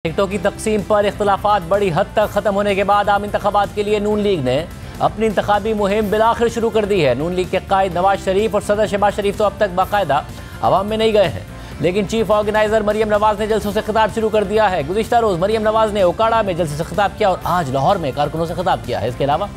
टिकटों की तकसीम पर इख्तलाफात बड़ी हद तक ख़त्म होने के बाद आम इंतखाबात के लिए नून लीग ने अपनी इंतखाबी मुहिम बिलाखिर शुरू कर दी है। नून लीग के कायद नवाज शरीफ और सदर शहबाज शरीफ तो अब तक बाकायदा अवाम में नहीं गए हैं, लेकिन चीफ ऑर्गेनाइजर मरियम नवाज ने जलसों से खिताब शुरू कर दिया है। गुज़िश्ता रोज़ मरियम नवाज ने ओकाड़ा में जलसे से खिताब किया और आज लाहौर में कारकुनों से खिताब किया है। इसके अलावा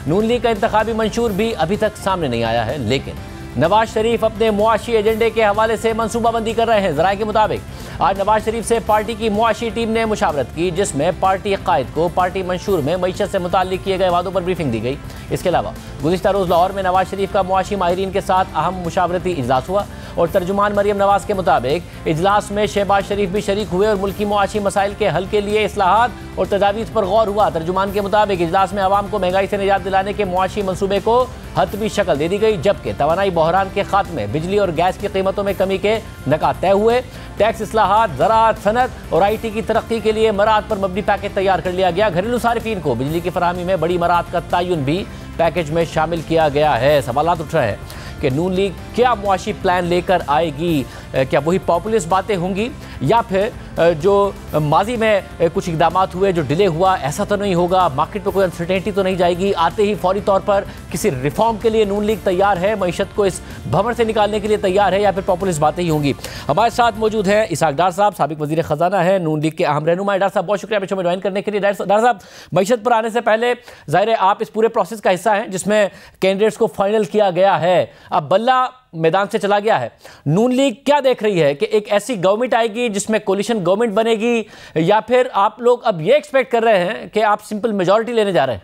नून लीग का इंतखाबी मंशूर भी अभी तक सामने नहीं आया है, लेकिन नवाज शरीफ अपने मुआशी एजेंडे के हवाले से मनसूबाबंदी कर रहे हैं। ज़राए के मुताबिक आज नवाज शरीफ से पार्टी की मुआशी टीम ने मुशावरत की, जिसमें पार्टी कायद को पार्टी मंशूर में मईशत से मुताल्लिक किए गए वादों पर ब्रीफिंग दी गई। इसके अलावा गुज़िश्ता रोज़ लाहौर में नवाज शरीफ का मुआशी माहिरीन के साथ अहम मुशावरती इजलास हुआ और तर्जुमान मरियम नवाज के मुताबिक इजलास में शहबाज शरीफ भी शरीक हुए और मुल्की मुआशी मसाइल के हल के लिए इस्लाहात और तजावीज़ पर गौर हुआ। तर्जुमान के मुताबिक इजलास में आवाम को महंगाई से निजात दिलाने के मुआशी मनसूबे को हतमी शक्ल दे दी गई, जबकि तवानाई बहरान के खात्मे, बिजली और गैस की कीमतों में कमी के नकात तय हुए। टैक्स इस्लाहात, ज़राअत, सनत और IT की तरक्की के लिए मराहत पर मबनी पैकेज तैयार कर लिया गया। घरेलू सारिफीन को बिजली की फराहमी में बड़ी मराहत का तयन भी पैकेज में शामिल किया गया है। सवालात उठ रहे हैं कि नून लीग क्या मुआशी प्लान लेकर आएगी, क्या वही पॉपुलिस्ट बातें होंगी या फिर जो माजी में कुछ इकदाम हुए जो डिले हुआ ऐसा तो नहीं होगा, मार्केट पर कोई अनसर्टेनिटी तो नहीं जाएगी, आते ही फौरी तौर पर किसी रिफॉर्म के लिए नून लीग तैयार है, मईशत को इस भंवर से निकालने के लिए तैयार है या फिर पॉपुलिस्ट बातें ही होंगी। हमारे साथ मौजूद हैं इसाक डार साहब, साबिक वज़ीर ख़जाना है, नून लीग के अहम रहनुमा। डार साहब बहुत शुक्रिया हमें ज्वाइन करने के लिए। डार साहब, मईशत पर आने से पहले ज़ाहिर है आप इस पूरे प्रोसेस का हिस्सा हैं जिसमें कैंडिडेट्स को फाइनल किया गया है, अब बल्ला मैदान से चला गया है। नून लीग क्या देख रही है कि एक ऐसी गवर्नमेंट आएगी जिसमें कोलिशन गवर्नमेंट बनेगी या फिर आप लोग अब ये एक्सपेक्ट कर रहे हैं कि आप सिंपल मेजॉरिटी लेने जा रहे हैं?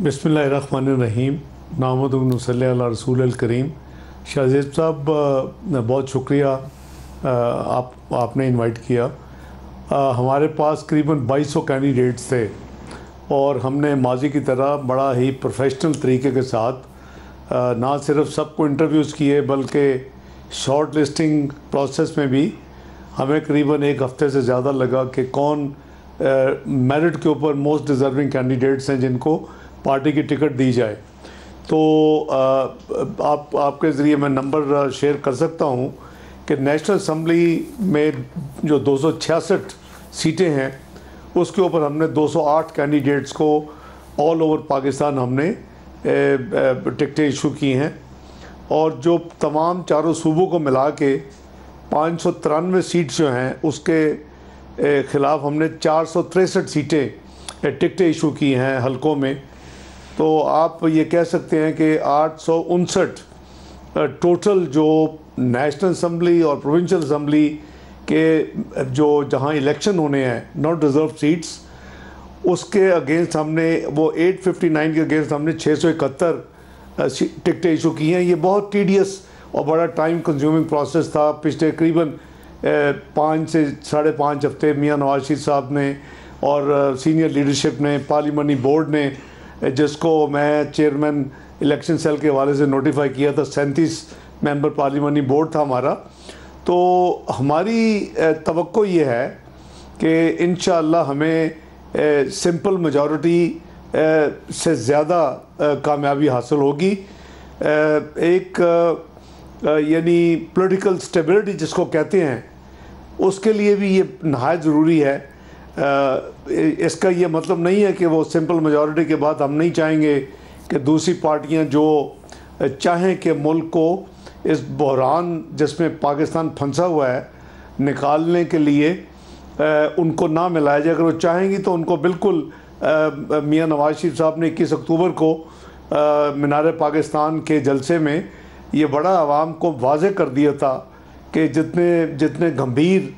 बिस्मिल्लाहिर्रहमानिर्रहीम, नामुद्दु सल्ली अला रसूलिल करीम। शाहज़ेब साहब बहुत शुक्रिया, आपने इनवाइट किया। हमारे पास करीबन 2200 कैंडिडेट्स थे और हमने माजी की तरह बड़ा ही प्रोफेशनल तरीके के साथ ना सिर्फ सबको इंटरव्यूज़ किए बल्कि शॉर्ट लिस्टिंग प्रोसेस में भी हमें करीबन एक हफ़्ते से ज़्यादा लगा कि कौन मेरिट के ऊपर मोस्ट डिज़र्विंग कैंडिडेट्स हैं जिनको पार्टी की टिकट दी जाए। तो आपके ज़रिए मैं नंबर शेयर कर सकता हूँ कि नेशनल असम्बली में जो 266 सीटें हैं उसके ऊपर हमने 208 कैंडिडेट्स को ऑल ओवर पाकिस्तान हमने टिकटें इशू की हैं और जो तमाम चारों सूबों को मिला के 593 सीट जो हैं उसके ख़िलाफ़ हमने 463 सीटें टिकटें इशू की हैं हलकों में। तो आप ये कह सकते हैं कि 859 टोटल जो नेशनल असम्बली और प्रोविंशियल असम्बली के जो जहां इलेक्शन होने हैं नॉट रिजर्व सीट्स, उसके अगेंस्ट हमने वो 859 के अगेंस्ट हमने 671 टिकटें इशू की हैं। ये बहुत टीडियस और बड़ा टाइम कंज्यूमिंग प्रोसेस था। पिछले करीबन 5 से 5.5 हफ्ते मियां नवाज शरीफ साहब ने और सीनियर लीडरशिप ने, पार्लियामानी बोर्ड ने, जिसको मैं चेयरमैन इलेक्शन सेल के हवाले से नोटिफाई किया था, 37 मेंबर पार्लियामानी बोर्ड था हमारा। तो हमारी तवक्को ये है कि इंशाअल्लाह हमें सिंपल मेजॉरिटी से ज़्यादा कामयाबी हासिल होगी। एक यानी पॉलिटिकल स्टेबिलिटी जिसको कहते हैं उसके लिए भी ये नहायत ज़रूरी है। इसका ये मतलब नहीं है कि वो सिंपल मेजॉरिटी के बाद हम नहीं चाहेंगे कि दूसरी पार्टियां जो चाहें कि मुल्क को इस बहरान जिसमें पाकिस्तान फंसा हुआ है निकालने के लिए उनको ना मिलाया जाए। अगर वो चाहेंगी तो उनको बिल्कुल मियां नवाज शरीफ साहब ने 21 अक्टूबर को मीनार पाकिस्तान के जलसे में ये बड़ा आवाम को वाज़ेह कर दिया था कि जितने गंभीर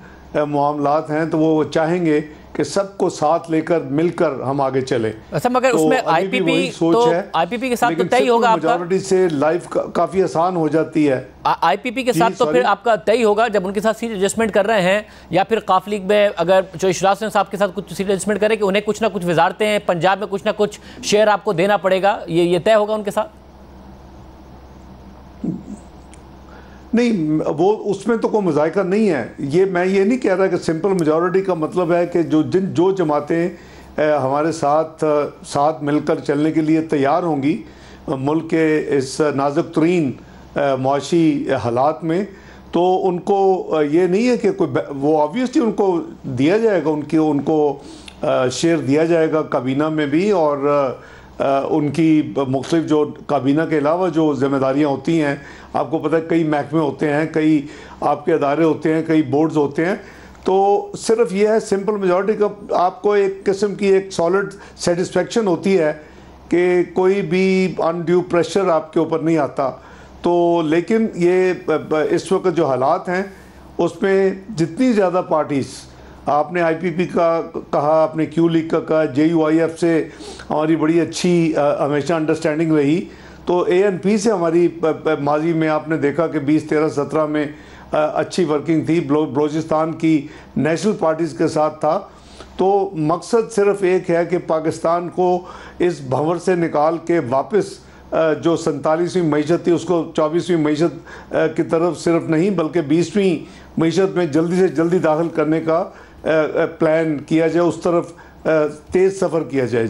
मामलात हैं तो वो चाहेंगे कि सबको साथ लेकर मिलकर हम आगे चले। अच्छा, मगर तो उसमें आईपीपी के साथ तो तय होगा आपका, मेजॉरिटी से लाइफ काफ़ी आसान हो जाती है। आईपीपी के साथ तो फिर आपका तय होगा जब उनके साथ सीट एडजस्टमेंट कर रहे हैं, या फिर काफ लीग में अगर जो इशराक साहब के साथ कुछ सीट एडजस्टमेंट करें कि उन्हें कुछ ना कुछ वजारतें हैं, पंजाब में कुछ ना कुछ शेयर आपको देना पड़ेगा, ये तय होगा उनके साथ? नहीं, वो उसमें तो कोई मुज़ायका नहीं है। ये मैं ये नहीं कह रहा कि सिंपल मेजॉरिटी का मतलब है कि जो जमातें हमारे साथ मिलकर चलने के लिए तैयार होंगी मुल्क के इस नाजुक तरीन मुआशी हालात में, तो उनको ये नहीं है कि कोई वो ऑब्वियसली उनको दिया जाएगा, उनको शेयर दिया जाएगा काबीना में भी, और उनकी मुख्तलिफ जो काबीना के अलावा जो जिम्मेदारियाँ होती हैं, आपको पता है कई महकमे होते हैं, कई आपके अदारे होते हैं, कई बोर्ड्स होते हैं, तो सिर्फ ये है सिंपल मेजॉरिटी का आपको एक किस्म की एक सॉलिड सेटिस्फेक्शन होती है कि कोई भी अनड्यू प्रेशर आपके ऊपर नहीं आता। तो लेकिन ये इस वक्त जो हालात हैं उसमें जितनी ज़्यादा पार्टीज़, आपने आईपीपी का कहा, आपने क्यू लीग का कहा, JUIF से हमारी बड़ी अच्छी हमेशा अंडरस्टैंडिंग रही, तो ANP से हमारी माजी में आपने देखा कि 20, 13, 17 में अच्छी वर्किंग थी, बलूचिस्तान की नेशनल पार्टीज़ के साथ था। तो मकसद सिर्फ एक है कि पाकिस्तान को इस भंवर से निकाल के वापस जो 47वीं मईशत थी उसको 24वीं मईशत की तरफ सिर्फ नहीं बल्कि 20वीं मईशत में जल्दी से जल्दी दाखिल करने का प्लान किया जाए, उस तरफ तेज़ सफ़र किया जाए।